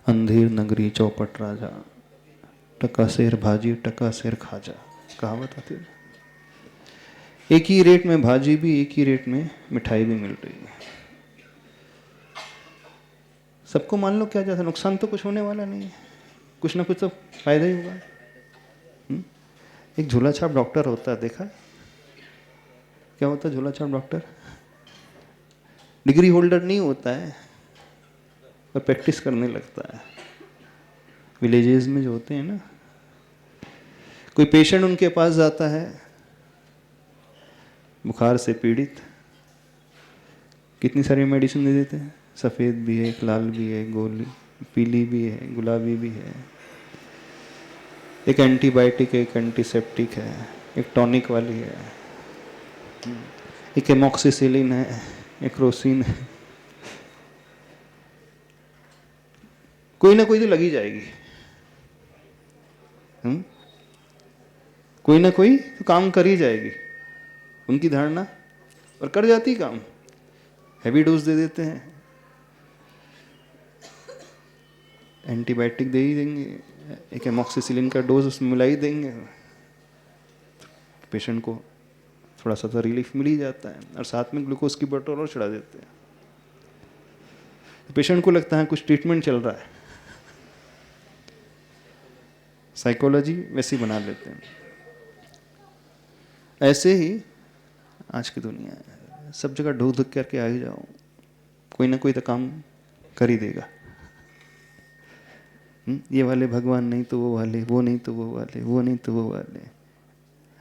अंधेर नगरी चौपट राजा, टका शेर भाजी टका शेर खाजा, कहावत आती है। एक ही रेट में भाजी भी, एक ही रेट में मिठाई भी मिल रही है। सबको मान लो क्या जाता है, नुकसान तो कुछ होने वाला नहीं है, कुछ ना कुछ तो फायदा ही होगा। एक झूला छाप डॉक्टर होता है, देखा है? क्या होता है झूला छाप डॉक्टर? डिग्री होल्डर नहीं होता है, पर प्रैक्टिस करने लगता है। विलेजेस में जो होते हैं ना, कोई पेशेंट उनके पास जाता है बुखार से पीड़ित, कितनी सारी मेडिसिन दे देते हैं, सफ़ेद भी है, एक लाल भी है, गोली पीली भी है, गुलाबी भी है, एक एंटीबायोटिक है, एक एंटीसेप्टिक है, एक टॉनिक वाली है, एक एमॉक्सिसिलिन है, एक रोसिन है। कोई ना कोई तो लगी जाएगी, कोई ना कोई तो काम कर ही जाएगी, उनकी धारणा, और कर जाती काम। हैवी डोज दे देते हैं, एंटीबायोटिक दे ही देंगे, एक एमॉक्सिसिलिन का डोज उसमें मिला ही देंगे, पेशेंट को थोड़ा सा तो रिलीफ मिल ही जाता है, और साथ में ग्लूकोज की बोतल और चढ़ा देते हैं। पेशेंट को लगता है कुछ ट्रीटमेंट चल रहा है, साइकोलॉजी वैसी बना लेते हैं। ऐसे ही आज की दुनिया है, सब जगह ढूक ढूक करके आ ही जाओ, कोई ना कोई तो काम कर ही देगा। ये वाले भगवान नहीं तो वो वाले, वो नहीं तो वो वाले, वो नहीं तो वो वाले,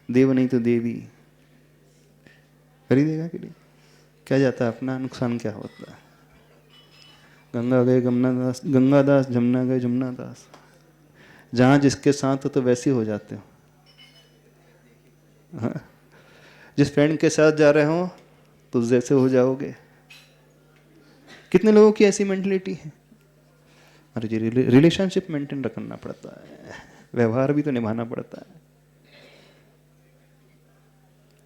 देव नहीं तो देवी, कर ही देगा कि नहीं? क्या जाता है अपना, नुकसान क्या होता है? गंगा गए गंगादास, गंगादास जमुना गए जमुनादास, जहाँ जिसके साथ हो तो वैसे हो जाते हो। हाँ? जिस फ्रेंड के साथ जा रहे हो तो जैसे हो जाओगे। कितने लोगों की ऐसी मेंटलिटी है? अरे जी, रिलेशनशिप मेंटेन रखना पड़ता है, व्यवहार भी तो निभाना पड़ता है,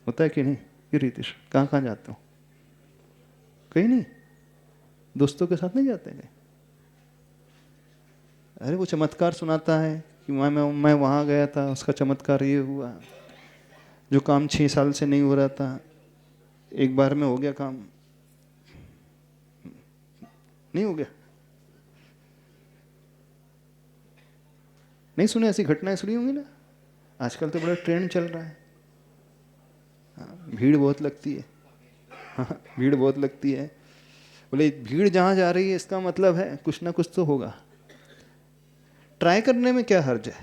होता है कि नहीं? ये रितेश, कहाँ कहाँ जाते हो? कहीं नहीं? दोस्तों के साथ नहीं जाते हैं? अरे वो चमत्कार सुनाता है कि मैं वहाँ गया था, उसका चमत्कार ये हुआ, जो काम 6 साल से नहीं हो रहा था, एक बार में हो गया काम। नहीं हो गया? नहीं सुने? ऐसी घटनाएं सुनी होंगी ना, आजकल तो बड़ा ट्रेंड चल रहा है। भीड़ बहुत लगती है। हाँ, भीड़ बहुत लगती है। बोले भीड़ जहाँ जा रही है इसका मतलब है कुछ ना कुछ तो होगा। ट्राई करने में क्या हर्ज है?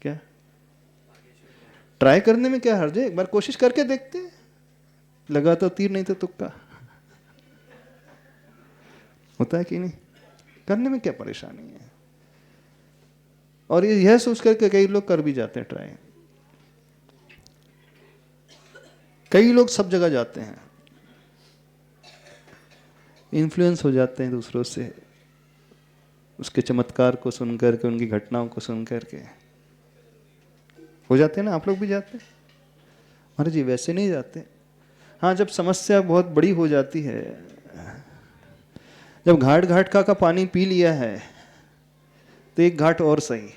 क्या ट्राई करने में क्या हर्ज है? एक बार कोशिश करके देखते हैं, लगा तो तीर नहीं तो तुक्का, होता है कि नहीं? करने में क्या परेशानी है? और यह सोच करके कई लोग कर भी जाते हैं ट्राई। कई लोग सब जगह जाते हैं, इन्फ्लुएंस हो जाते हैं दूसरों से, उसके चमत्कार को सुन करके, उनकी घटनाओं को सुन करके हो जाते हैं ना। आप लोग भी जाते हैं? अरे जी, वैसे नहीं जाते। हाँ, जब समस्या बहुत बड़ी हो जाती है, जब घाट घाट का पानी पी लिया है तो एक घाट और सही,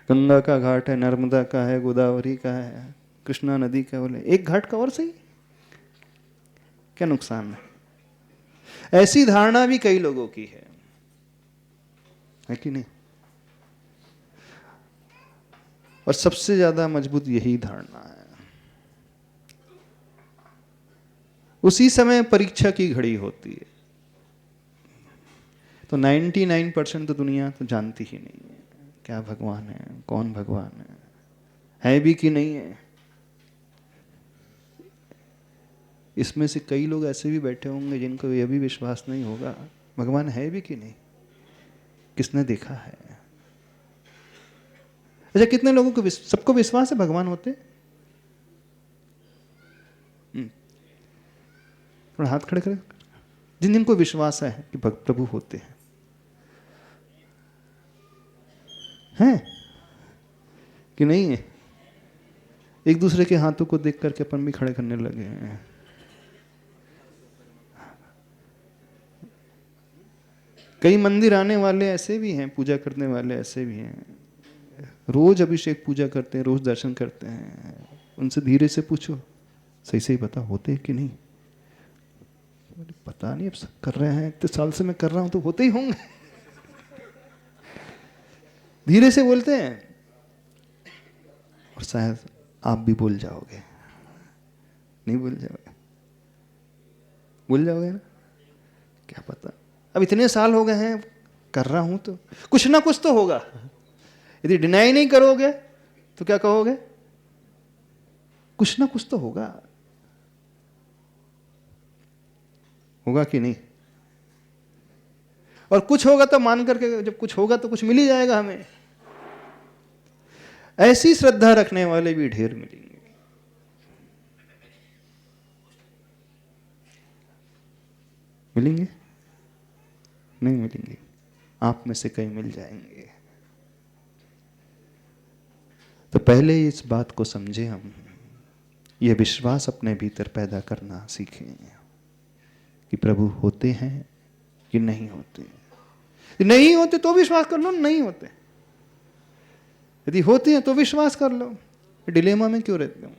गंगा का घाट है, नर्मदा का है, गोदावरी का है, कृष्णा नदी का, बोले एक घाट का और सही, क्या नुकसान है? ऐसी धारणा भी कई लोगों की है कि नहीं? और सबसे ज्यादा मजबूत यही धारणा है। उसी समय परीक्षा की घड़ी होती है, तो 99% तो दुनिया तो जानती ही नहीं है क्या भगवान है, कौन भगवान है भी कि नहीं है। इसमें से कई लोग ऐसे भी बैठे होंगे जिनको यह भी विश्वास नहीं होगा भगवान है भी कि नहीं, किसने देखा है? अच्छा, कितने लोगों को सबको विश्वास है भगवान होते? थोड़ा हाथ खड़े करें जिन जिनको विश्वास है कि प्रभु होते हैं कि नहीं है? एक दूसरे के हाथों को देख करके अपन भी खड़े करने लगे हैं। कई मंदिर आने वाले ऐसे भी हैं, पूजा करने वाले ऐसे भी हैं, रोज अभिषेक पूजा करते हैं, रोज दर्शन करते हैं। उनसे धीरे से पूछो, सही सही पता होते कि नहीं? पता नहीं, अब सब कर रहे हैं, इतने साल से मैं कर रहा हूं तो होते ही होंगे। धीरे से बोलते हैं और शायद आप भी भूल जाओगे। नहीं भूल जाओगे? भूल जाओगे ना? क्या पता, अब इतने साल हो गए हैं कर रहा हूं तो कुछ ना कुछ तो होगा। यदि डिनाई नहीं करोगे तो क्या कहोगे? कुछ ना कुछ तो होगा। होगा कि नहीं? और कुछ होगा तो मान करके, जब कुछ होगा तो कुछ मिल ही जाएगा हमें। ऐसी श्रद्धा रखने वाले भी ढेर मिलेंगे। मिलेंगे? नहीं मिलेंगे। आप में से कई मिल जाएंगे। तो पहले इस बात को समझे, हम यह विश्वास अपने भीतर पैदा करना सीखें कि प्रभु होते हैं कि नहीं होते। नहीं होते तो विश्वास कर लो, नहीं होते। यदि होते हैं तो विश्वास कर लो। डिलेमा में क्यों रहते हो?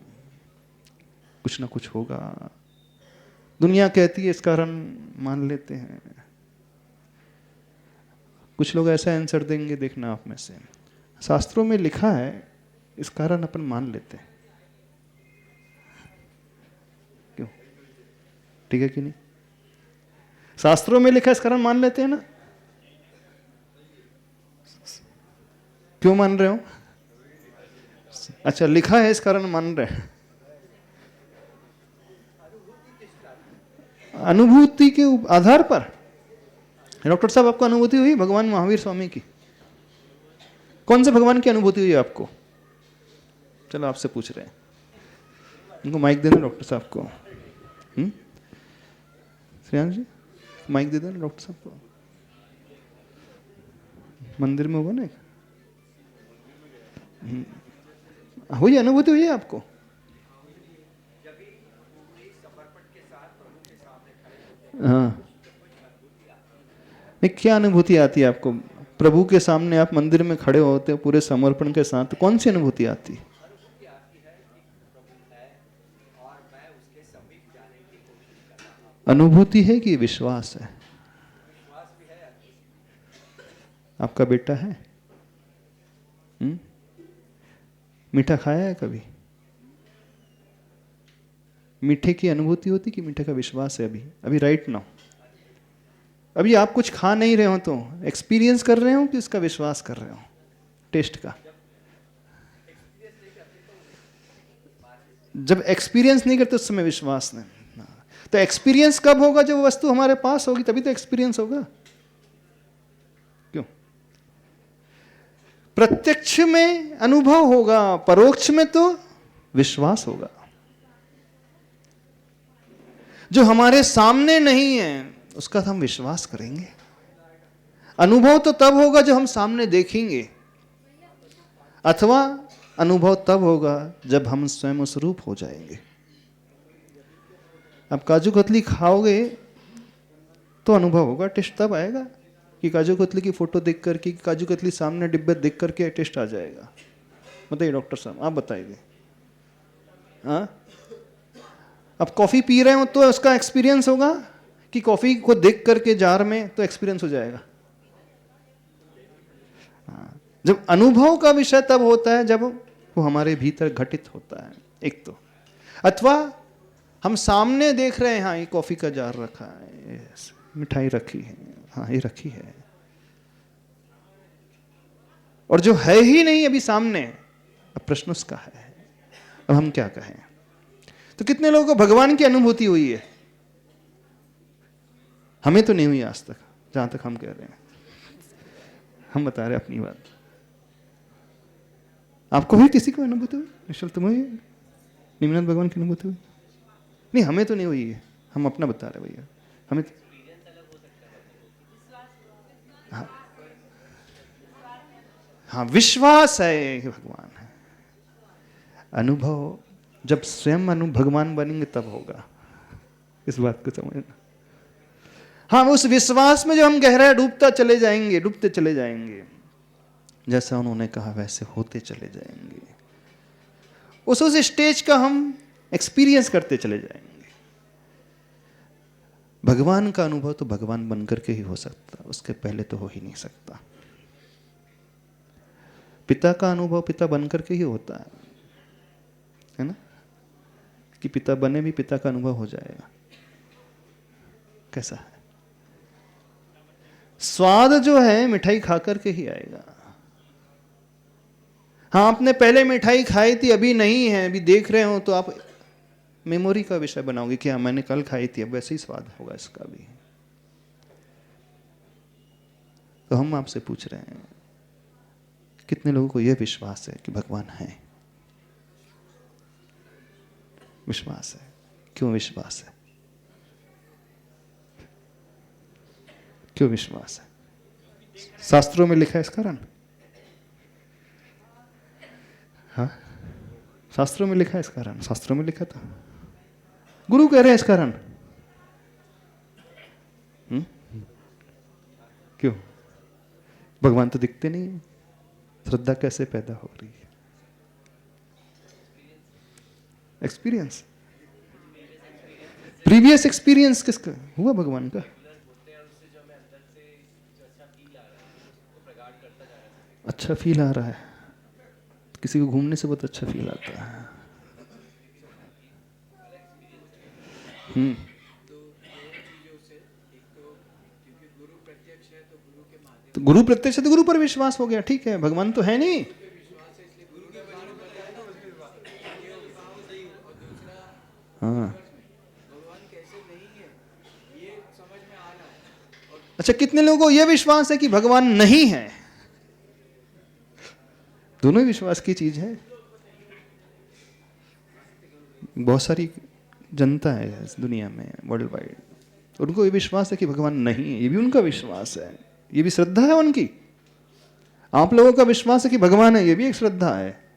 कुछ ना कुछ होगा। दुनिया कहती है इस कारण मान लेते हैं। कुछ लोग ऐसा आंसर देंगे, देखना आप में से, शास्त्रों में लिखा है इस कारण अपन मान लेते हैं। क्यों? ठीक है कि नहीं? शास्त्रों में लिखा है इस कारण मान लेते हैं ना? क्यों मान रहे हो? अच्छा, लिखा है इस कारण मान रहे हैं। अनुभूति के आधार पर। डॉक्टर साहब, आपको अनुभूति हुई भगवान महावीर स्वामी की? कौन से भगवान की अनुभूति हुई आपको? चलो आपसे पूछ रहे हैं, उनको माइक दे दो डॉक्टर साहब को। श्रेयांश जी, माइक दे दो ना डॉक्टर साहब को। मंदिर में होगा ना? हुई अनुभूति हुई है आपको? हाँ, नहीं, क्या अनुभूति आती है आपको? प्रभु के सामने आप मंदिर में खड़े होते हो पूरे समर्पण के साथ, कौन सी अनुभूति आती है? अनुभूति है कि विश्वास है? आपका बेटा है? मीठा खाया है कभी? मीठे की अनुभूति होती कि मीठे का विश्वास है? अभी अभी राइट नाउ, अभी आप कुछ खा नहीं रहे हो तो एक्सपीरियंस कर रहे हो कि उसका विश्वास कर रहे हो? टेस्ट का। जब एक्सपीरियंस नहीं करते उस समय विश्वास नहीं। तो एक्सपीरियंस कब होगा? जब वस्तु हमारे पास होगी तभी तो एक्सपीरियंस होगा। क्यों? प्रत्यक्ष में अनुभव होगा, परोक्ष में तो विश्वास होगा। जो हमारे सामने नहीं है उसका तो हम विश्वास करेंगे। अनुभव तो तब होगा जब हम सामने देखेंगे, अथवा अनुभव तब होगा जब हम स्वयं उस रूप हो जाएंगे। अब काजू कतली खाओगे तो अनुभव होगा, टेस्ट तब आएगा कि काजू कतली की फोटो देख करके, काजू कतली सामने डिब्बे देख करके टेस्ट आ जाएगा। बताइए डॉक्टर साहब, आप बताइए। हाँ, अब कॉफी पी रहे हो तो उसका एक्सपीरियंस होगा कि कॉफी को देख करके जार में तो एक्सपीरियंस हो जाएगा। जब अनुभव का विषय तब होता है जब वो हमारे भीतर घटित होता है, एक तो, अथवा हम सामने देख रहे हैं, हाँ ये कॉफी का जार रखा है, मिठाई रखी है, हाँ ये रखी है, और जो है ही नहीं अभी सामने, अब प्रश्न उसका है। अब हम क्या कहें? तो कितने लोगों को भगवान की अनुभूति हुई है? हमें तो नहीं हुई आज तक, जहां तक हम कह रहे हैं। हम बता रहे अपनी बात। आपको हुई? किसी को अनुभूति हुई? निश्चल तुम्हें हुई? निम्नाथ भगवान की अनुभूति हुई? नहीं, हमें तो नहीं हुई है, हम अपना बता रहे भैया। हमें हाँ, हाँ विश्वास है कि भगवान है। अनुभव जब स्वयं भगवान बनेंगे तब होगा। इस बात को समझना। हाँ, उस विश्वास में जो हम गहरा डूबता चले जाएंगे, डूबते चले जाएंगे, जैसा उन्होंने कहा वैसे होते चले जाएंगे। उस स्टेज का हम एक्सपीरियंस करते चले जाएंगे। भगवान का अनुभव तो भगवान बनकर के ही हो सकता, उसके पहले तो हो ही नहीं सकता। पिता का अनुभव पिता बनकर के ही होता है ना, कि पिता बने भी पिता का अनुभव हो जाएगा। कैसा है? स्वाद जो है मिठाई खा करके ही आएगा। हाँ, आपने पहले मिठाई खाई थी, अभी नहीं है, अभी देख रहे हो, तो आप मेमोरी का विषय बनाओगे कि हाँ मैंने कल खाई थी, अब वैसे ही स्वाद होगा इसका भी। तो हम आपसे पूछ रहे हैं, कितने लोगों को यह विश्वास है कि भगवान है? विश्वास है। क्यों विश्वास है? क्यों विश्वास है? शास्त्रों में लिखा है इस कारण? हाँ, शास्त्रों में लिखा है इस कारण? शास्त्रों में लिखा था, गुरु कह रहे हैं इस कारण। क्यों? भगवान तो दिखते नहीं है, श्रद्धा कैसे पैदा हो रही है? एक्सपीरियंस, प्रीवियस एक्सपीरियंस किसका हुआ? भगवान का। अच्छा फील आ रहा है, किसी को घूमने से बहुत अच्छा फील आता है। तो गुरु प्रत्यक्ष है तो गुरु पर विश्वास हो गया, ठीक है। भगवान तो है नहीं। हाँ, अच्छा, कितने लोगों को यह विश्वास है कि भगवान नहीं है? दोनों ही विश्वास की चीज है। बहुत सारी जनता है इस दुनिया में, वर्ल्ड वाइड, उनको ये विश्वास है कि भगवान नहीं है, ये भी उनका विश्वास है, ये भी श्रद्धा है उनकी। आप लोगों का विश्वास है कि भगवान है, ये भी एक श्रद्धा है।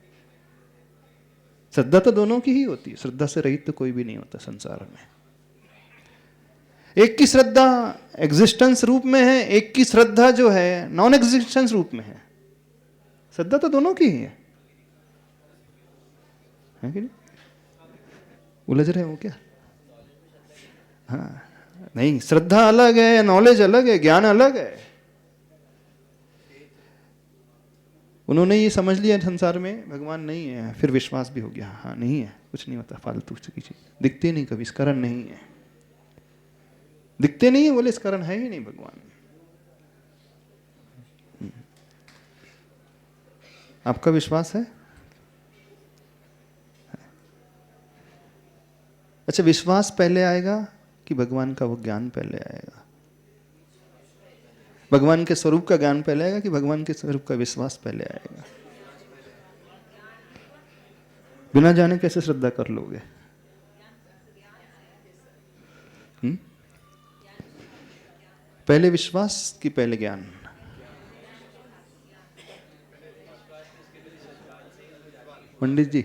श्रद्धा तो दोनों की ही होती है, श्रद्धा से रहित तो कोई भी नहीं होता संसार में। एक की श्रद्धा एग्जिस्टेंस रूप में है, एक की श्रद्धा जो है नॉन एग्जिस्टेंस रूप में है। श्रद्धा तो दोनों की ही है कि नहीं? उलझ रहे हो क्या? हाँ, नहीं, श्रद्धा अलग है, नॉलेज अलग है, ज्ञान अलग है। उन्होंने ये समझ लिया संसार में भगवान नहीं है, फिर विश्वास भी हो गया, हाँ नहीं है, कुछ नहीं होता, फालतू की चीज, दिखते नहीं कभी, इस कारण नहीं है। दिखते नहीं है बोले इस कारण है ही नहीं भगवान। आपका विश्वास है? अच्छा, विश्वास पहले आएगा कि भगवान का वो ज्ञान पहले आएगा? भगवान के स्वरूप का ज्ञान पहले आएगा कि भगवान के स्वरूप का विश्वास पहले आएगा? बिना जाने कैसे श्रद्धा कर लोगे? पहले विश्वास कि पहले ज्ञान? पंडित जी,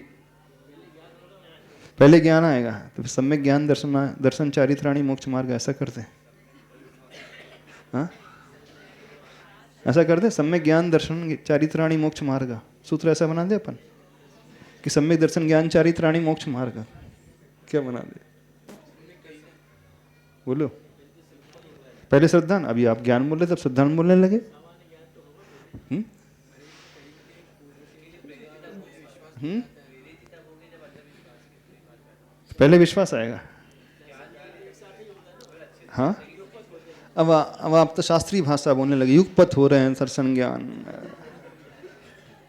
पहले ज्ञान आएगा तो फिर सम्यक ज्ञान दर्शन चारित्राणी मोक्ष मार्ग, ऐसा करते हैं? हाँ, ऐसा करते? सम्यक ज्ञान दर्शन चारित्राणी मोक्ष मार्ग, सूत्र ऐसा बना दे अपन कि सम्यक दर्शन ज्ञान चारित्राणी मोक्ष मार्ग। क्या बना दे? बोलो। पहले श्रद्धा, अभी आप ज्ञान बोल रहे तब श्रद्धा बोलने लगे। पहले विश्वास आएगा। हाँ, अब आप तो शास्त्रीय भाषा बोलने लगे, युगपथ हो रहे हैं दर्शन ज्ञान।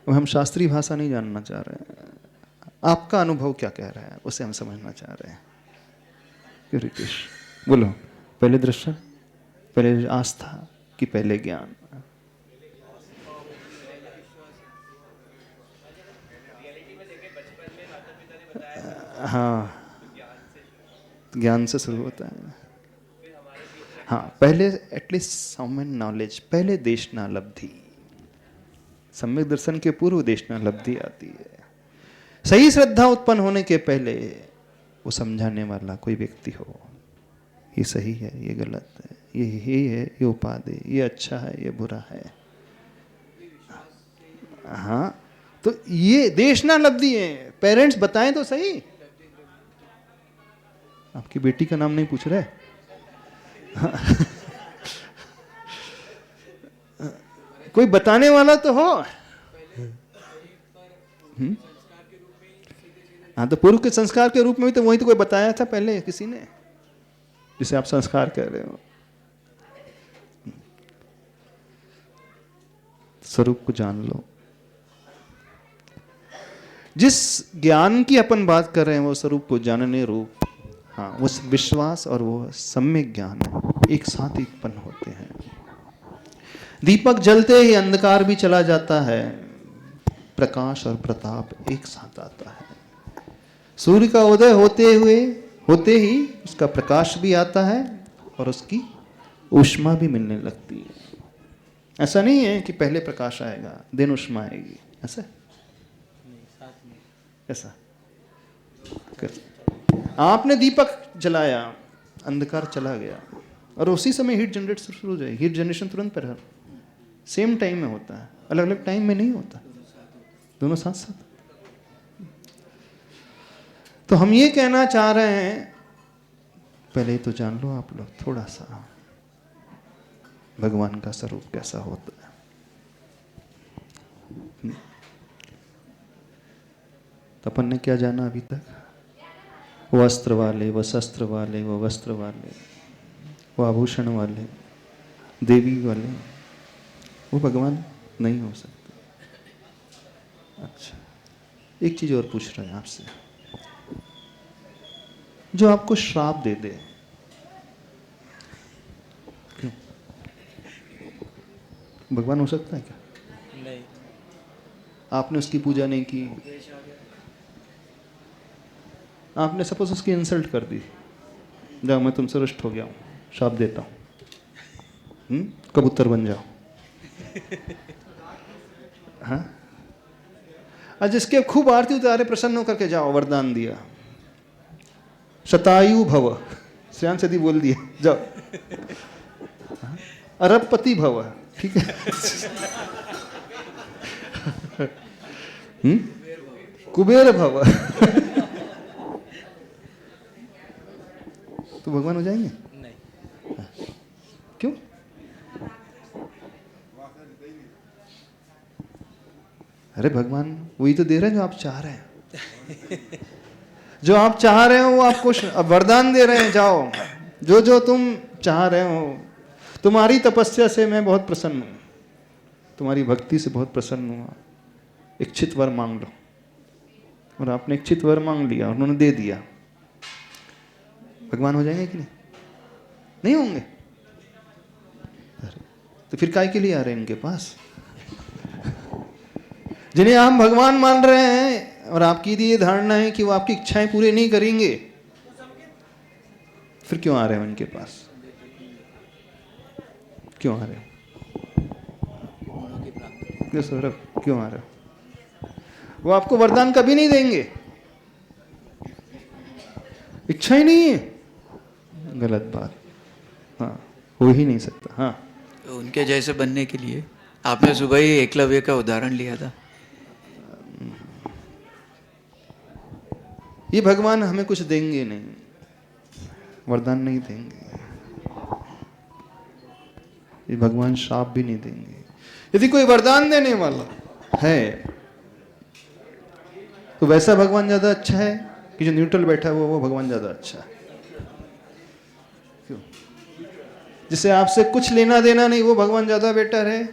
अब हम शास्त्रीय भाषा नहीं जानना चाह रहे हैं, आपका अनुभव क्या कह रहा है उसे हम समझना चाह रहे हैं। क्यों रितेश? बोलो, पहले दर्शन, पहले आस्था कि पहले ज्ञान? हाँ, ज्ञान से शुरू होता है। हाँ, पहले एटलीस्ट सामान्य नॉलेज, पहले देशना लब्धि। सम्यक दर्शन के पूर्व देशना लब्धि आती है। सही श्रद्धा उत्पन्न होने के पहले वो समझाने वाला कोई व्यक्ति हो, ये सही है, ये गलत है, ये है, ये उपाधि, ये अच्छा है, ये बुरा है। हाँ, तो ये देशना लब्धि है। पेरेंट्स बताएं तो सही। आपकी बेटी का नाम नहीं पूछ रहे? कोई बताने वाला तो हो। हाँ, तो पूर्व के संस्कार के रूप में भी तो वही तो कोई बताया था पहले किसी ने, जिसे आप संस्कार कह रहे हो। स्वरूप को जान लो। जिस ज्ञान की अपन बात कर रहे हैं वो स्वरूप को जानने रूप, हाँ, वो विश्वास और वो सम्यक ज्ञान एक साथ ही उत्पन्न होते हैं। दीपक जलते ही अंधकार भी चला जाता है, प्रकाश और प्रताप एक साथ आता है। सूर्य का उदय होते ही उसका प्रकाश भी आता है और उसकी ऊष्मा भी मिलने लगती है। ऐसा नहीं है कि पहले प्रकाश आएगा देन ऊष्मा आएगी, ऐसा ऐसा आपने दीपक जलाया, अंधकार चला गया और उसी समय हीट जनरेट शुरू हो जाएगी। हीट जनरेशन तुरंत पर सेम टाइम में होता है, अलग अलग टाइम में नहीं होता, दोनों साथ साथ। तो हम ये कहना चाह रहे हैं, पहले तो जान लो आप लोग थोड़ा सा भगवान का स्वरूप कैसा होता है। तो अपन ने क्या जाना अभी तक? वो अस्त्र वाले, वो शस्त्र वाले, वो वस्त्र वाले, वो आभूषण वाले, देवी वाले, वो भगवान नहीं हो सकते। अच्छा, एक चीज और पूछ रहे हैं आपसे, जो आपको श्राप दे दे, क्यों भगवान हो सकता है क्या? नहीं। आपने उसकी पूजा नहीं की, आपने सपोज उसकी इंसल्ट कर दी, जाओ मैं तुमसे रुष्ट हो गया हूं, श्राप देता हूं, कबूतर बन जाओ। हाँ, आज जिसके खूब आरती उतारे प्रसन्न होकर के जाओ, वरदान दिया, शतायु भव, श्रेयांश यदि बोल दिया जाओ, अरबपति भव, ठीक है, कुबेर भव, तो भगवान हो जाएंगे? नहीं। क्यों? अरे भगवान वही तो दे रहे हैं जो आप चाह रहे हैं। जो आप चाह रहे हो वो आपको वरदान दे रहे हैं, जाओ, जो जो तुम चाह रहे हो। तुम्हारी तपस्या से मैं बहुत प्रसन्न हूं, तुम्हारी भक्ति से बहुत प्रसन्न हुआ, इच्छित वर मांग लो। और आपने इच्छित वर मांग लिया, उन्होंने दे दिया, भगवान हो जाएंगे कि नहीं? नहीं होंगे। तो फिर काय के लिए आ रहे हैं इनके पास? जिन्हें हम भगवान मान रहे हैं और आपकी ये धारणा है कि वो आपकी इच्छाएं पूरी नहीं करेंगे, फिर क्यों आ रहे हो इनके पास? क्यों आ रहे हो? क्यों सौरभ, क्यों आ रहे हो? वो आपको वरदान कभी नहीं देंगे, इच्छा ही नहीं है, गलत बात। हाँ, हो ही नहीं सकता। हाँ, तो उनके जैसे बनने के लिए आपने सुबह ही एकलव्य का उदाहरण लिया था। ये भगवान हमें कुछ देंगे नहीं, वरदान नहीं देंगे, ये भगवान श्राप भी नहीं देंगे। यदि कोई वरदान देने वाला है तो वैसा भगवान ज्यादा अच्छा है कि जो न्यूट्रल बैठा है वो भगवान ज्यादा अच्छा है? क्यों? जिसे आपसे कुछ लेना देना नहीं वो भगवान ज्यादा बेटर है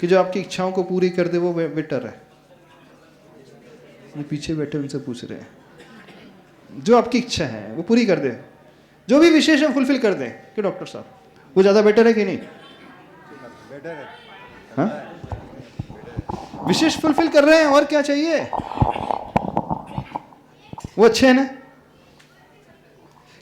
कि जो आपकी इच्छाओं को पूरी कर दे वो बेटर है? वो पीछे बैठे उनसे पूछ रहे हैं, जो आपकी इच्छा है वो पूरी कर दे, जो भी विशेष है फुलफिल कर दे, कि डॉक्टर साहब वो ज्यादा बेटर है कि नहीं? बेटर है। हाँ, विशेष फुलफिल कर रहे हैं, और क्या चाहिए? वो अच्छे हैं ना?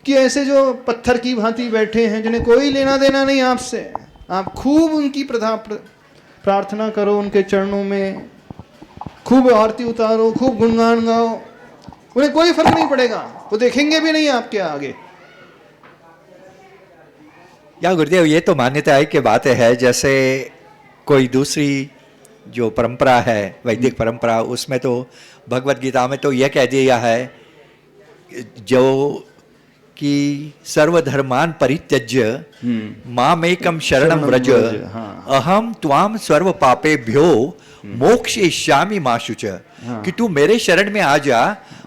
कि ऐसे जो पत्थर की भांति बैठे हैं जिन्हें कोई लेना देना नहीं आपसे, आप खूब उनकी प्रार्थना करो, उनके चरणों में खूब आरती उतारो, खूब गुणगान गाओ, उन्हें कोई फर्क नहीं पड़ेगा, वो देखेंगे भी नहीं आपके आगे। या गुरुदेव, ये तो मान्यता है कि बातें है, जैसे कोई दूसरी जो परंपरा है, वैदिक परंपरा, उसमें तो भगवत गीता में तो यह कह दिया है जो कि सर्वधर्मान परित्यज्य मामेकम शरणम व्रज हाँ। अहम त्वाम सर्व पापेभ्यो मोक्षयिष्यामि मा शुच। कि तू मेरे शरण में आ जा,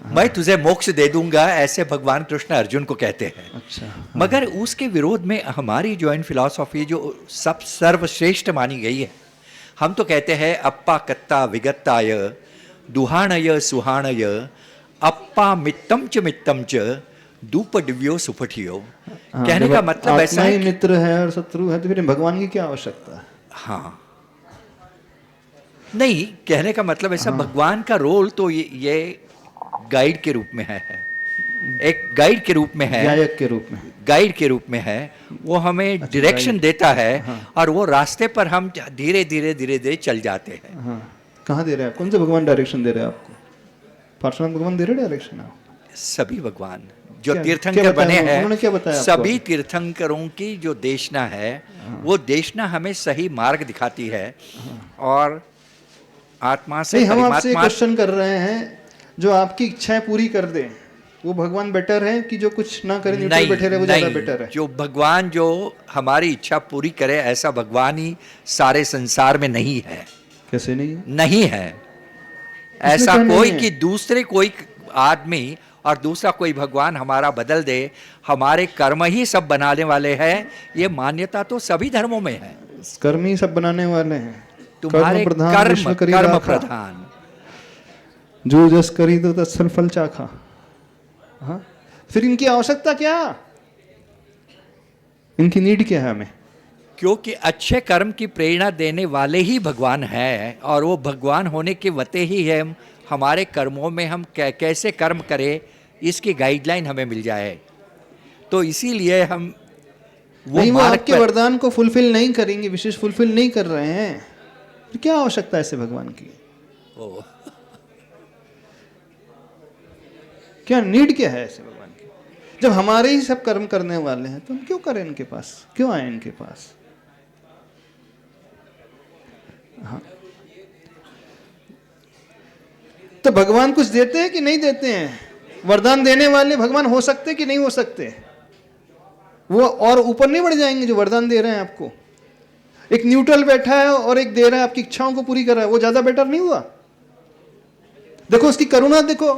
मैं तुझे मोक्ष दे दूंगा, ऐसे भगवान कृष्ण अर्जुन को कहते हैं। अच्छा। मगर उसके विरोध में हमारी जॉइंट फिलॉसफी जो सब सर्वश्रेष्ठ मानी गई है, हम तो कहते हैं अप्पा कत्ता विगत्ताय दुहाणय सुहाणय अप्पा मित्तम च दूप दिव्यो सुफटियो। कहने का मतलब ऐसा आत्मा है ही कि मित्र है और शत्रु है, तो फिर भगवान की क्या आवश्यकता है? हाँ, नहीं, कहने का मतलब ऐसा, भगवान का रोल तो ये गाइड के रूप में है, एक गाइड के रूप में है, गायक के रूप में। गाइड के रूप में है। वो हमें डायरेक्शन देता है, और वो रास्ते पर हम धीरे धीरे धीरे धीरे चल जाते हैं। हाँ, कहाँ दे रहे हैं? कौन से भगवान डायरेक्शन दे रहे हैं आपको? पार्श्वनाथ भगवान दे रहे डायरेक्शन आप? सभी भगवान जो क्या तीर्थंकर बने उन्होंने क्या हैं, बताया आपको? सभी तीर्थंकरों की जो देशना है, वो देशना हमें सही मार्ग दिखाती है। और आत्मा से नहीं, हम आपसे परमात्मा, क्वेश्चन कर रहे हैं, जो आपकी इच्छाएं पूरी कर दे वो भगवान बेटर है कि जो कुछ ना करे न्यूट्रल बैठे रहे वो ज्यादा बेटर है? जो भगवान जो हमारी इच्छा पूरी करे, ऐसा भगवान ही सारे संसार में नहीं है। कैसे नहीं है? नहीं है ऐसा क्या नहीं कोई है? कि दूसरे कोई आदमी और दूसरा कोई भगवान हमारा बदल दे। हमारे कर्म ही सब बनाने वाले हैं। ये मान्यता तो सभी धर्मों में है। कर्म ही सब बनाने वाले हैं। तुम्हारे प्रधान विश्व करी कर्म राखा। प्रधान। जो जस करी तो तत्सल फल चाखा। हाँ, फिर इनकी आवश्यकता क्या? इनकी नीड क्या है हमें? क्योंकि अच्छे कर्म की प्रेरणा देने वाले ही भगवान है, और वो भगवान होने के वते ही है हमारे कर्मों में हम कैसे कर्म करें, इसकी गाइडलाइन हमें मिल जाए। तो इसीलिए हम नहीं, वो आपके वरदान को फुलफिल नहीं करेंगे, विशेष फुलफिल नहीं कर रहे हैं, फिर क्या आवश्यकता है ऐसे भगवान की? क्या नीड क्या है ऐसे भगवान की? जब हमारे ही सब कर्म करने वाले हैं तो हम क्यों करें इनके पास? क्यों आए इनके पास? हाँ, तो भगवान कुछ देते हैं कि नहीं देते हैं? वरदान देने वाले भगवान हो सकते कि नहीं हो सकते? वो और ऊपर नहीं बढ़ जाएंगे जो वरदान दे रहे हैं आपको? एक न्यूट्रल बैठा है और एक दे रहा है, आपकी इच्छाओं को पूरी कर रहा है, वो ज्यादा बेटर नहीं हुआ? देखो उसकी करुणा, देखो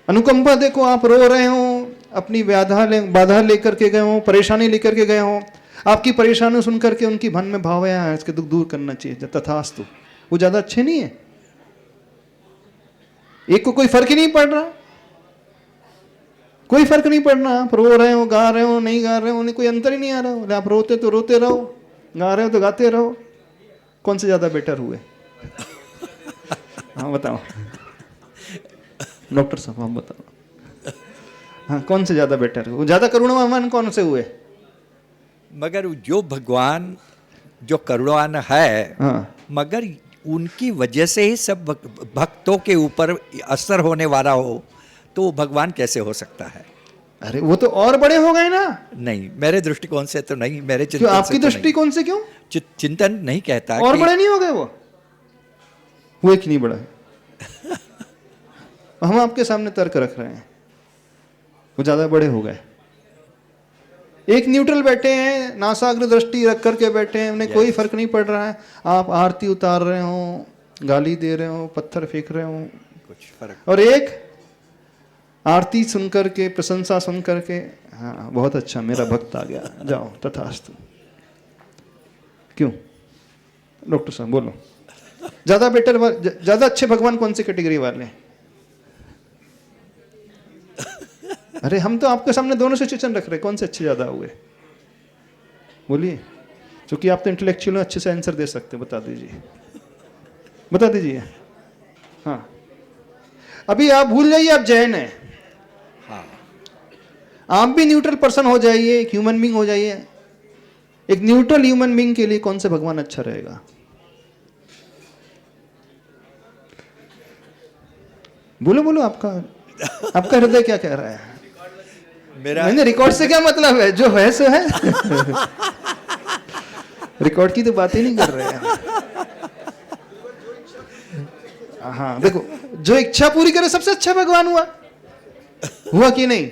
अनुकंपा, देखो आप रो रहे हो, अपनी बाधा लेकर के गए हो, परेशानी लेकर के गए हो, आपकी परेशानी सुन करके उनकी मन में भाव है इसके दुख दूर करना चाहिए, तथास्तु। वो ज्यादा अच्छे नहीं है? एक को कोई फर्क ही नहीं पड़ रहा, कोई फर्क नहीं पड़ रहा। आप रो रहे हो, गा रहे हो, नहीं गा रहे हो, उन्हें कोई अंतर ही नहीं आ रहा। आप रोते तो रोते रहो, गा रहे हो तो गाते रहो। कौन से ज्यादा बेटर हुए? हाँ बताओ डॉक्टर साहब, आप बताओ। हाँ, कौन से ज्यादा बेटर है? वो ज्यादा करुणावान कौन से हुए? मगर जो भगवान जो करुणावान है, हाँ, मगर उनकी वजह से ही सब भक्तों के ऊपर असर होने वाला हो, तो वो भगवान कैसे हो सकता है? अरे वो तो और बड़े हो गए ना। नहीं, मेरे दृष्टिकोण से तो नहीं, मेरे क्यों? चिंतन आपकी से तो दृष्टिकोण से क्यों? नहीं। चिंतन नहीं कहता और कि बड़े नहीं हो गए वो एक नहीं बड़ा है। हम आपके सामने तर्क रख रहे हैं, वो ज्यादा बड़े हो गए। एक न्यूट्रल बैठे हैं, नासाग्र दृष्टि रख करके बैठे हैं, उन्हें कोई फर्क नहीं पड़ रहा है। आप आरती उतार रहे हो, गाली दे रहे हो, पत्थर फेंक रहे हो, कुछ फर्क। और एक आरती सुन करके, प्रशंसा सुन करके, हाँ बहुत अच्छा, मेरा भक्त आ गया, जाओ तथास्तु। क्यों? डॉक्टर साहब बोलो, ज्यादा बेटर, ज्यादा अच्छे भगवान कौन सी कैटेगरी वाले हैं? अरे हम तो आपके सामने दोनों सिचुएशन रख रहे हैं, कौन से अच्छे ज्यादा हुए? बोलिए, क्योंकि आप तो इंटेलेक्चुअल अच्छे से आंसर दे सकते, बता दीजिए, बता दीजिए। हाँ, अभी आप भूल जाइए आप जैन हैं। हाँ, आप भी न्यूट्रल पर्सन हो जाइए, एक ह्यूमन बीइंग हो जाइए। एक न्यूट्रल ह्यूमन बीइंग के लिए कौन से भगवान अच्छा रहेगा? बोलो बोलो, आपका हृदय क्या कह रहा है? मेरा मैंने रिकॉर्ड से क्या मतलब है, जो है सो है। रिकॉर्ड की तो बात ही नहीं कर रहे हैं। हाँ देखो, जो इच्छा पूरी करे सबसे अच्छा भगवान हुआ कि नहीं?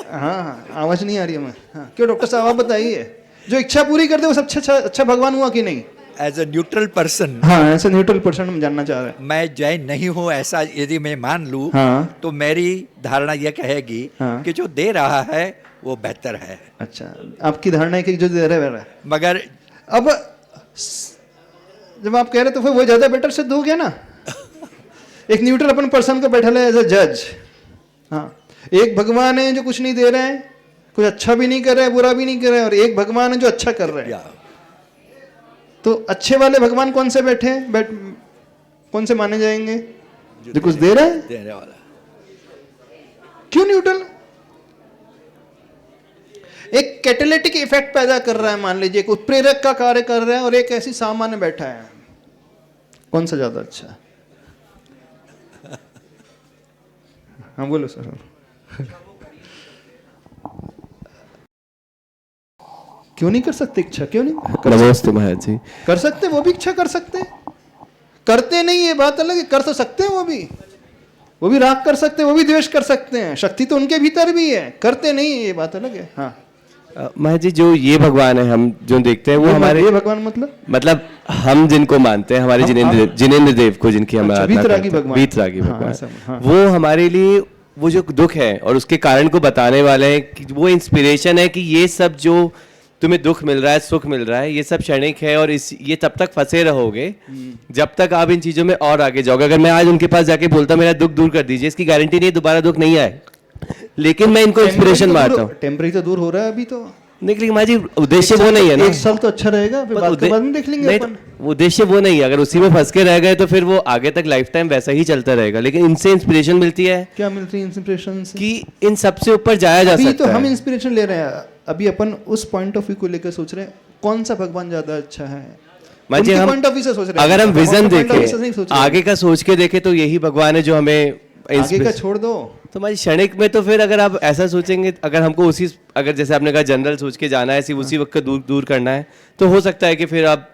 हाँ आवाज नहीं आ रही है मैं। हाँ क्यों डॉक्टर साहब आप बताइए, जो इच्छा पूरी करते वो सबसे अच्छा भगवान हुआ कि नहीं? एज ए न्यूट्रल पर्सन, हाँ ऐसे न्यूट्रल पर्सन हम जानना चाह रहे हैं। मैं जैन नहीं हूँ ऐसा यदि मैं मान लूँ, हाँ तो मेरी धारणा यह कहेगी हाँ। कि जो दे रहा है वो बेहतर है। अच्छा, आपकी धारणा है कि जो दे रहे हैं। मगर अब जब आप कह रहे तो फिर वो ज्यादा बेटर सिद्ध हो गया ना। एक न्यूट्रल अपन पर्सन को बैठा है एज ए जज। हाँ, एक भगवान है जो कुछ नहीं दे रहे हैं, कुछ अच्छा भी नहीं कर रहे हैं, बुरा भी नहीं कर रहे हैं, और एक भगवान है जो अच्छा कर रहे हैं। तो अच्छे वाले भगवान कौन से बैठे हैं, कौन से माने जाएंगे? जो कुछ दे रहे हैं, देने वाला। क्यों न्यूट्रल? एक कैटेलिटिक इफेक्ट पैदा कर रहा है, मान लीजिए एक उत्प्रेरक का कार्य कर रहा है, और एक ऐसी सामान्य बैठा है, कौन सा ज्यादा अच्छा? हाँ बोलो सर। क्यों नहीं कर सकते इच्छा? क्यों नहीं नमस्ते महाराज जी। कर सकते? वो भी इच्छा कर सकते, करते नहीं, ये बात अलग है। कर तो सकते हैं, वो भी राग कर सकते हैं, वो भी द्वेष कर सकते हैं, शक्ति तो उनके भीतर भी है, करते नहीं, ये बात अलग है। हाँ महाराज जी, जो ये भगवान है हम जो देखते हैं वो हमारे, ये भगवान मतलब हम जिनको मानते हैं, हमारे जिनेंद्र देव को, जिनकी हम आराधना करते हैं, वीतरागी भगवान, वो हमारे लिए वो जो दुख है और उसके कारण को बताने वाले हैं, कि वो इंस्पिरेशन है कि ये सब जो तुम्हें दुख मिल रहा है, सुख मिल रहा है, ये सब क्षणिक है, और ये तब तक फंसे रहोगे जब तक आप इन चीजों में और आगे जाओगे। अगर मैं आज उनके पास जाके बोलता मेरा दुख दूर कर दीजिए, इसकी गारंटी नहीं दोबारा दुख नहीं आए, लेकिन मैं इनको इंस्पिरेशन मानता हूँ। टेम्परेरी तो दूर हो रहा है अभी तो, लेकिन महाराज जी उद्देश्य वो नहीं है ना। एक साल तो अच्छा रहेगा, फिर बाद में देख लेंगे अपन। उद्देश्य वो नहीं है, अगर उसी में फंस के रह गए तो फिर वो आगे तक लाइफ टाइम वैसा ही चलता रहेगा। लेकिन इनसे इंस्पिरेशन मिलती है। क्या मिलती है इंस्पिरेशन से? कि इन सबसे ऊपर जाया जा सकता है। अभी तो हम इंस्पिरेशन ले रहे हैं, अभी अपन उस पॉइंट ऑफ व्यू को लेकर सोच रहे हैं कौन सा भगवान ज्यादा अच्छा है। उनके पॉइंट ऑफ व्यू से सोच रहे हैं। अगर हम विजन देखें, आगे का सोच के देखें, तो यही भगवान है जो हमें आगे का छोड़ दो। तो हमारी क्षणिक में तो फिर अगर आप ऐसा सोचेंगे, अगर हमको उसी, अगर जैसे आपने कहा जनरल सोच के जाना है, सिर्फ उसी वक्त दूर करना है, तो हो सकता है कि फिर आप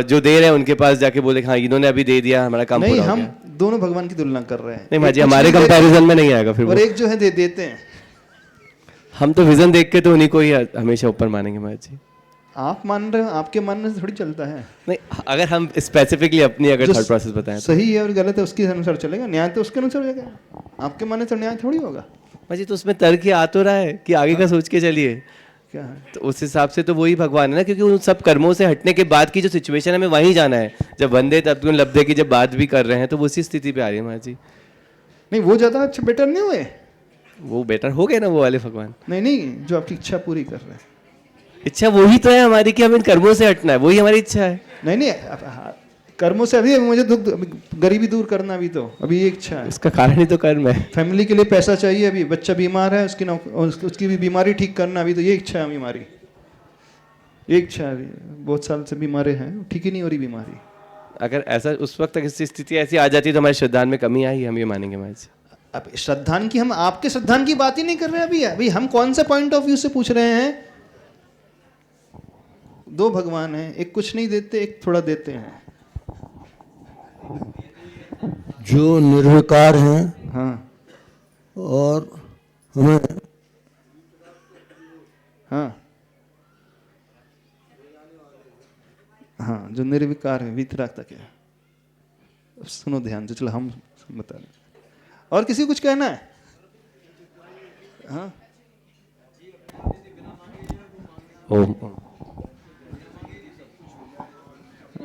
जो दे रहे हैं उनके पास जाके बोले हाँ इन्होंने अभी दे दिया, हमारा काम पूरा हो गया। हम दोनों भगवान की तुलना कर रहे हैं। नहीं माजी, हमारे कंपैरिजन में नहीं आएगा फिर। और एक जो है देते हैं। हम तो विजन देख के तो उन्हीं को ही हमेशा ऊपर मानेंगे महाराज जी। आप मान रहे हो, आपके मानने से थोड़ी चलता है। नहीं, अगर हम स्पेसिफिकली अपनी अगर थॉट प्रोसेस बताएं, सही है और गलत है उसके अनुसार चलेगा, न्याय तो उसके अनुसार चलेगा। आपके मानने से न्याय थोड़ी होगा महाराज। तो उसमें तर्क ही आ तो रहा है कि आगे का सोच के चलिए, क्या है? तो उस हिसाब से तो वही भगवान है ना, क्योंकि उन सब कर्मों से हटने के बाद की जो सिचुएशन है, हमें वहीं जाना है। जब वंदे तब लब्धे की जब बात भी कर रहे हैं, तो वो उसी स्थिति पे आ रही है महाराज जी। नहीं वो ज्यादा अच्छा बेटर नहीं हुए, वो बेटर हो गए ना वो वाले भगवान। नहीं जो आपकी इच्छा पूरी कर रहे हैं। इच्छा वही तो है हमारी कि हम इन कर्मों से हटना है, वही हमारी इच्छा है। नहीं कर्मों से अभी मुझे दुख, गरीबी दूर करना भी तो अभी ये इच्छा है। उसका कारण ही तो कर्म है। फैमिली के लिए पैसा चाहिए, अभी बच्चा बीमार है, उसकी भी बीमारी ठीक करना, अभी तो ये इच्छा है हमारी। ये इच्छा है, बहुत साल से बीमारे हैं, ठीक ही नहीं हो रही बीमारी। अगर ऐसा उस वक्त तक स्थिति ऐसी आ जाती है तो हमारे श्रद्धान में कमी आई, हम ये मानेंगे महाराज। अब श्रद्धान की, हम आपके श्रद्धान की बात ही नहीं कर रहे हैं अभी हम कौन से पॉइंट ऑफ व्यू से पूछ रहे हैं? दो भगवान हैं, एक कुछ नहीं देते, एक थोड़ा देते हैं। जो निर्विकार हैं, हाँ और हमें हाँ जो निर्विकार है, वीतराग तक है। सुनो ध्यान से, चलो हम बता रहे। और किसी कुछ कहना है? हाँ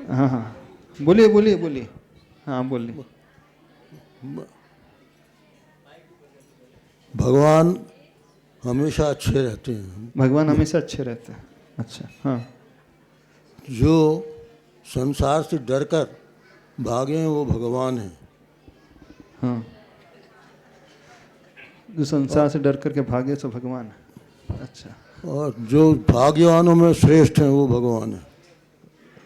हाँ बोलिए। हाँ बोलिए। भगवान हमेशा अच्छे रहते हैं। भगवान हमेशा अच्छे रहते हैं। अच्छा हाँ। जो संसार से डरकर भागे हैं वो भगवान हैं। हाँ जो संसार से डर करके भागे सो भगवान है। अच्छा, और जो भाग्यवानों में श्रेष्ठ हैं वो भगवान है।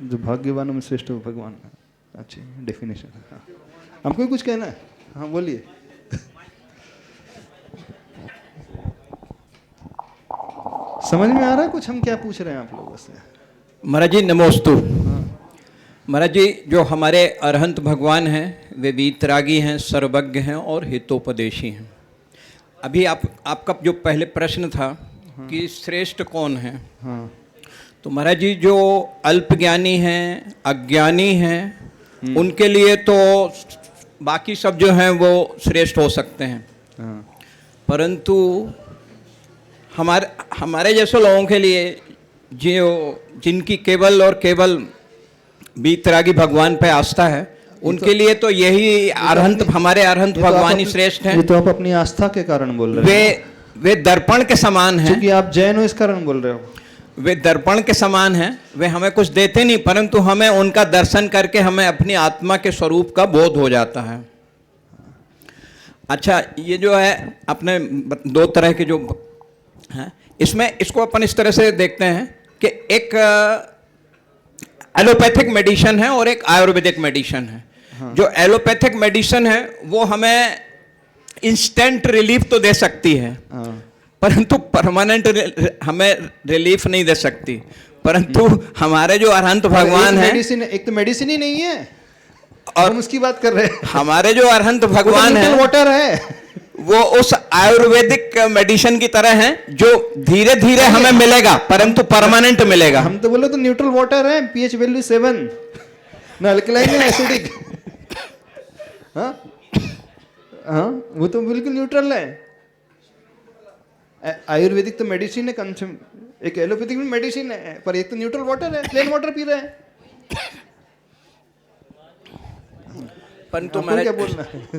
जो भाग्यवानों में श्रेष्ठ हो भगवान है। अच्छी डेफिनेशन है। हाँ हमको कुछ कहना है? हाँ बोलिए। समझ में आ रहा है कुछ हम क्या पूछ रहे हैं आप लोगों से? महाराज जी नमोस्तु। महाराज जी, जो हमारे अरहंत भगवान हैं वे वीतरागी हैं, सर्वज्ञ हैं और हितोपदेशी हैं। अभी आपका जो पहले प्रश्न था कि श्रेष्ठ कौन है, हाँ तो महाराज जी जो अल्पज्ञानी हैं, अज्ञानी हैं, उनके लिए तो बाकी सब जो हैं वो श्रेष्ठ हो सकते हैं, हाँ परंतु हमारे जैसे लोगों के लिए जो जिनकी केवल और केवल वीतरागी भगवान पे आस्था है, उनके लिए तो यही अरहंत, हमारे अरहंत भगवान ही श्रेष्ठ हैं। ये तो आप अपनी आस्था के कारण बोल रहे हो। वे दर्पण के समान हैं। क्योंकि आप जैन हो इस कारण बोल रहे हो। वे दर्पण के समान हैं। वे हमें कुछ देते नहीं, परंतु हमें उनका दर्शन करके हमें अपनी आत्मा के स्वरूप का बोध हो जाता है। अच्छा, ये जो है अपने दो तरह के जो हैं, इसमें इसको अपन इस तरह से देखते हैं कि एक एलोपैथिक मेडिसिन है और एक आयुर्वेदिक मेडिसिन है। हाँ। जो एलोपैथिक मेडिसिन है वो हमें इंस्टेंट रिलीफ तो दे सकती है, हाँ। परंतु परमानेंट हमें रिलीफ नहीं दे सकती। परंतु हमारे जो अरहंत भगवान है, एक तो मेडिसिन ही नहीं है और हम उसकी बात कर रहे हैं। हमारे जो अरहंत भगवान है वाटर है, वो उस आयुर्वेदिक मेडिसिन की तरह है जो धीरे धीरे हमें मिलेगा परंतु परमानेंट मिलेगा। हम तो बोले तो न्यूट्रल वाटर है, पीएच वैल्यू 7, ना अल्कलाइन ना एसिडिक। हाँ हाँ, वो तो बिल्कुल न्यूट्रल है। आयुर्वेदिक तो मेडिसिन है, कंज्यूम, एक एलोपैथिक भी मेडिसिन है, पर एक तो न्यूट्रल वाटर है, प्लेन वाटर पी रहे हैं। परंतु क्या बोलना है?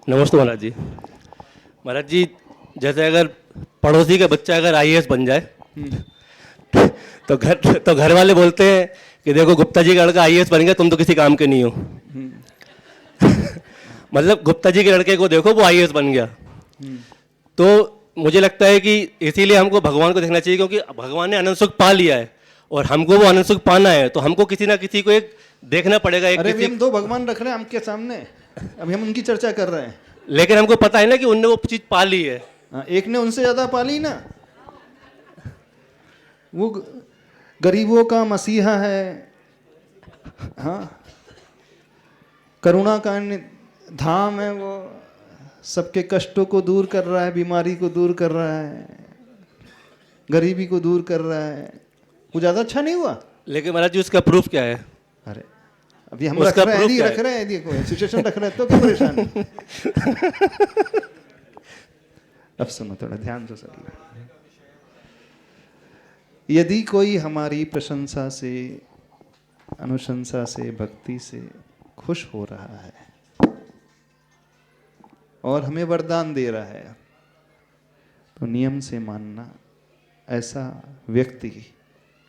नमस्ते महाराज जी। महाराज जी, जैसे अगर पड़ोसी का बच्चा अगर आईएएस बन जाए तो घर वाले बोलते हैं कि देखो गुप्ता जी का लड़का आईएएस बन गया, तुम तो किसी काम के नहीं हो। मतलब गुप्ता जी के लड़के को देखो, वो आईएएस बन गया। तो मुझे लगता है कि इसीलिए हमको भगवान को देखना चाहिए, क्योंकि भगवान ने अनंत सुख पा लिया है और हमको वो अनंत सुख पाना है, तो हमको किसी ना किसी को एक देखना पड़ेगा। एक अरे हम दो भगवान रख रहे हैं आपके सामने, अभी हम उनकी चर्चा कर रहे हैं। लेकिन हमको पता है ना कि उनने वो चीज पा ली है। एक ने उनसे ज्यादा पा ली ना। वो गरीबों का मसीहा है, हाँ, करुणा का धाम है, वो सबके कष्टों को दूर कर रहा है, बीमारी को दूर कर रहा है, गरीबी को दूर कर रहा है। वो ज्यादा अच्छा नहीं हुआ? लेकिन महाराज जी उसका प्रूफ क्या है? अरे अभी हम रख रहे हैं, देखो सिचुएशन रख रहे हैं, तो क्या परेशान है? अब सुनो, थोड़ा ध्यान से सुनिए। यदि कोई हमारी प्रशंसा से, अनुशंसा से, भक्ति से खुश हो रहा है और हमें वरदान दे रहा है, तो नियम से मानना ऐसा व्यक्ति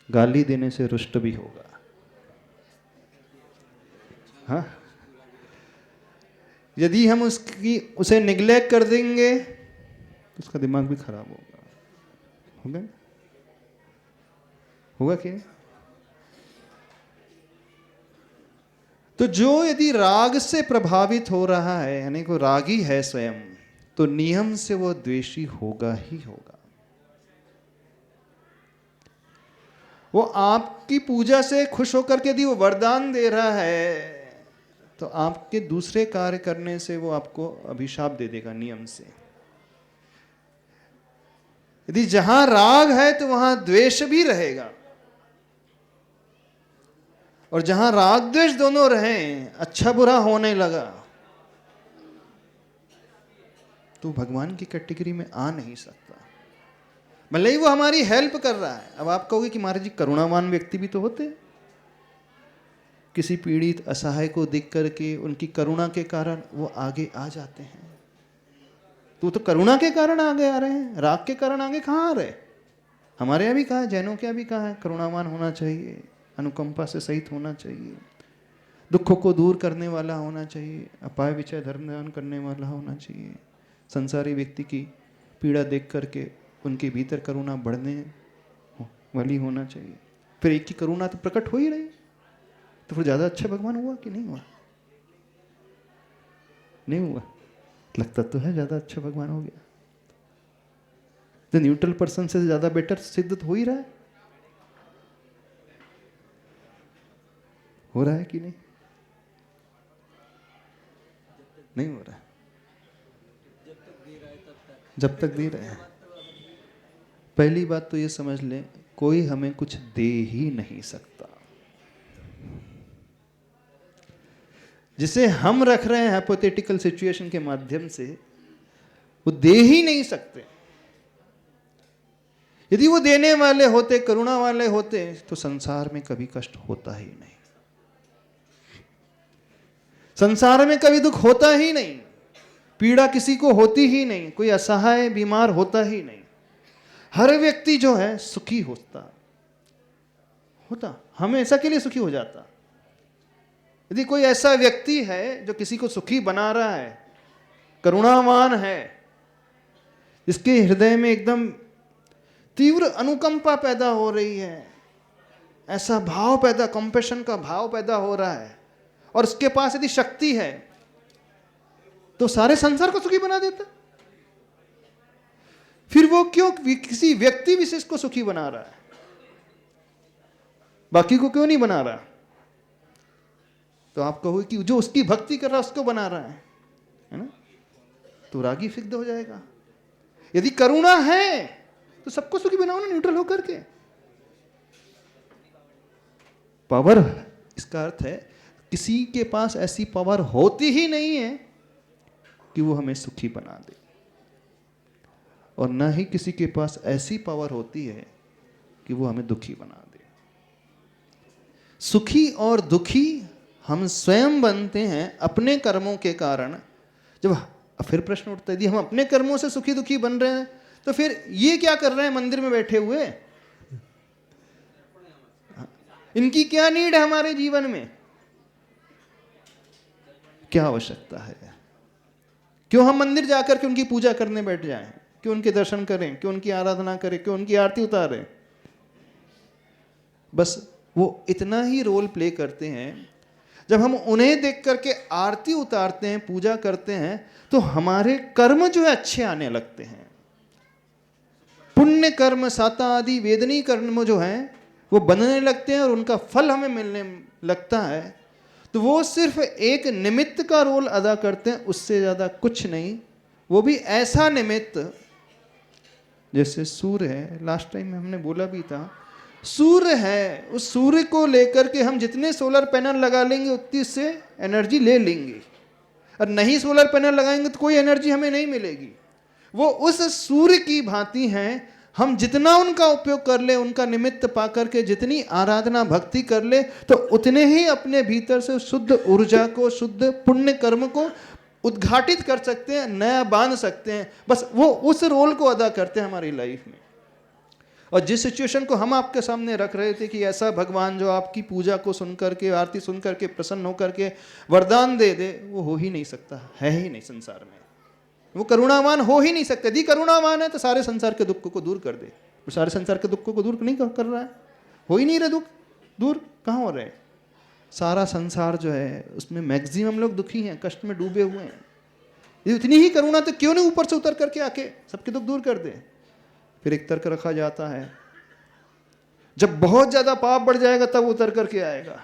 गाली देने से रुष्ट भी होगा। हाँ, यदि हम उसे निग्लेक्ट कर देंगे तो उसका दिमाग भी खराब होगा। होगा कि नहीं? तो जो यदि राग से प्रभावित हो रहा है, यानी कोई रागी है स्वयं, तो नियम से वो द्वेषी होगा ही होगा। वो आपकी पूजा से खुश होकर के यदि वो वरदान दे रहा है, तो आपके दूसरे कार्य करने से वो आपको अभिशाप दे देगा नियम से। यदि जहां राग है तो वहां द्वेष भी रहेगा, और जहां राग द्वेष दोनों रहे, अच्छा बुरा होने लगा, तो भगवान की कैटेगरी में आ नहीं सकता। भले ही वो हमारी हेल्प कर रहा है। अब आप कहोगे कि महाराज जी करुणावान व्यक्ति भी तो होते हैं, किसी पीड़ित असहाय को देख करके उनकी करुणा के कारण वो आगे आ जाते हैं। तो करुणा के कारण आगे आ रहे हैं, राग के कारण आगे कहाँ आ रहे? हमारे यहाँ भी कहा है, जैनों के यहाँ भी कहा है, करुणावान होना चाहिए, अनुकंपा से सहित होना चाहिए, दुखों को दूर करने वाला होना चाहिए, अपाय विचय धर्म दान करने वाला होना चाहिए, संसारी व्यक्ति की पीड़ा देख करके उनके भीतर करुणा बढ़ने वाली होना चाहिए। फिर एक की करुणा तो प्रकट हो ही रही, तो फिर ज़्यादा अच्छा भगवान हुआ कि नहीं हुआ? नहीं हुआ? लगता तो है ज़्यादा अच्छा भगवान हो गया। तो न्यूट्रल पर्सन से ज्यादा बेटर सिद्ध हो ही रहा है, हो रहा है कि नहीं? नहीं हो रहा है। जब तक दे रहे हैं। पहली बात तो ये समझ लें, कोई हमें कुछ दे ही नहीं सकता। जिसे हम रख रहे हैं हाइपोथेटिकल सिचुएशन के माध्यम से, वो दे ही नहीं सकते। यदि वो देने वाले होते, करुणा वाले होते, तो संसार में कभी कष्ट होता ही नहीं, संसार में कभी दुख होता ही नहीं, पीड़ा किसी को होती ही नहीं, कोई असहाय बीमार होता ही नहीं। हर व्यक्ति जो है सुखी होता हमेशा के लिए सुखी हो जाता। यदि कोई ऐसा व्यक्ति है जो किसी को सुखी बना रहा है, करुणावान है, जिसके हृदय में एकदम तीव्र अनुकंपा पैदा हो रही है, ऐसा भाव पैदा, कंपैशन का भाव पैदा हो रहा है, और उसके पास यदि शक्ति है, तो सारे संसार को सुखी बना देता। फिर वो क्यों किसी व्यक्ति विशेष को सुखी बना रहा है, बाकी को क्यों नहीं बना रहा? तो आप कहोगे कि जो उसकी भक्ति कर रहा है उसको बना रहा है ना? तो रागी सिद्ध हो जाएगा। यदि करुणा है तो सबको सुखी बनाओ ना, न्यूट्रल होकर के। पावर, इसका अर्थ है किसी के पास ऐसी पावर होती ही नहीं है कि वो हमें सुखी बना दे, और ना ही किसी के पास ऐसी पावर होती है कि वो हमें दुखी बना दे। सुखी और दुखी हम स्वयं बनते हैं अपने कर्मों के कारण। जब फिर प्रश्न उठता है, यदि हम अपने कर्मों से सुखी दुखी बन रहे हैं, तो फिर ये क्या कर रहे हैं मंदिर में बैठे हुए? इनकी क्या नीड है हमारे जीवन में? क्या आवश्यकता है? क्यों हम मंदिर जाकर के उनकी पूजा करने बैठ जाएं? क्यों उनके दर्शन करें? क्यों उनकी आराधना करें? क्यों उनकी आरती उतारें? बस वो इतना ही रोल प्ले करते हैं। जब हम उन्हें देख करके आरती उतारते हैं, पूजा करते हैं, तो हमारे कर्म जो है अच्छे आने लगते हैं। पुण्य कर्म, साता आदि वेदनीय कर्म जो हैं वो बनने लगते हैं और उनका फल हमें मिलने लगता है। तो वो सिर्फ एक निमित्त का रोल अदा करते हैं, उससे ज़्यादा कुछ नहीं। वो भी ऐसा निमित्त जैसे सूर्य है, लास्ट टाइम में हमने बोला भी था, सूर्य है, उस सूर्य को लेकर के हम जितने सोलर पैनल लगा लेंगे उतनी से एनर्जी ले लेंगे, और नहीं सोलर पैनल लगाएंगे तो कोई एनर्जी हमें नहीं मिलेगी। वो उस सूर्य की भांति हैं, हम जितना उनका उपयोग कर ले, उनका निमित्त पा करके जितनी आराधना भक्ति कर ले, तो उतने ही अपने भीतर से शुद्ध ऊर्जा को, शुद्ध पुण्य कर्म को उद्घाटित कर सकते हैं, नया बांध सकते हैं। बस वो उस रोल को अदा करते हैं हमारी लाइफ में। और जिस सिचुएशन को हम आपके सामने रख रहे थे कि ऐसा भगवान जो आपकी पूजा को सुनकर के, आरती सुनकर के प्रसन्न होकर के वरदान दे दे, वो हो ही नहीं सकता, है ही नहीं संसार में। वो करुणावान हो ही नहीं सकता। यदि करुणावान है तो सारे संसार के दुख को दूर कर दे। वो सारे संसार के दुख को दूर नहीं कर रहा है, हो ही नहीं रहे दुख दूर। कहाँ हो रहे हैं? सारा संसार जो है उसमें मैक्सिमम लोग दुखी हैं, कष्ट में डूबे हुए हैं। ये इतनी ही करुणा तो क्यों नहीं ऊपर से उतर करके आके सबके दुख दूर कर दे? फिर एक तर्क रखा जाता है, जब बहुत ज्यादा पाप बढ़ जाएगा तब उतर करके आएगा।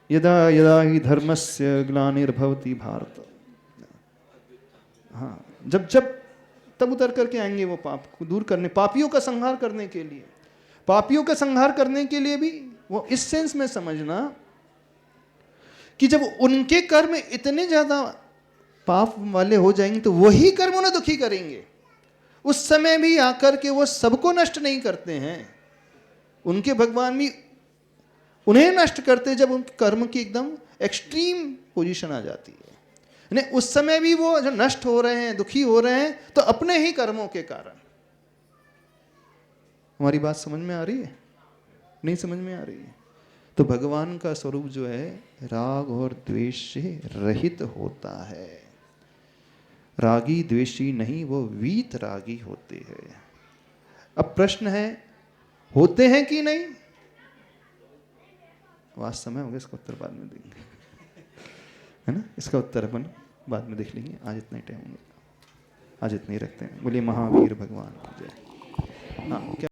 यदा यदा ही धर्मस्य ग्लानिर्भवति भारत। हाँ, जब जब तब उतर करके आएंगे वो पाप को दूर करने, पापियों का संहार करने के लिए। पापियों का संहार करने के लिए भी वो इस सेंस में समझना कि जब उनके कर्म इतने ज्यादा पाप वाले हो जाएंगे तो वही कर्म उन्हें दुखी करेंगे। उस समय भी आकर के वो सबको नष्ट नहीं करते हैं, उनके भगवान भी उन्हें नष्ट करते जब उनके कर्म की एकदम एक्सट्रीम पोजीशन आ जाती है। नहीं, उस समय भी वो जो नष्ट हो रहे हैं, दुखी हो रहे हैं, तो अपने ही कर्मों के कारण। हमारी बात समझ में आ रही है? नहीं समझ में आ रही है? तो भगवान का स्वरूप जो है राग और द्वेष से रहित होता है। रागी द्वेषी नहीं, वो वीत रागी होते हैं। अब प्रश्न है, होते हैं कि नहीं? वाद समय हो गया, इसका उत्तर बाद में देंगे, है ना? इसका उत्तर अपन बाद में देख लेंगे, आज इतना ही टाइम होगा। आज इतनी रखते हैं। बोलिए महावीर भगवान की जय। हाँ क्या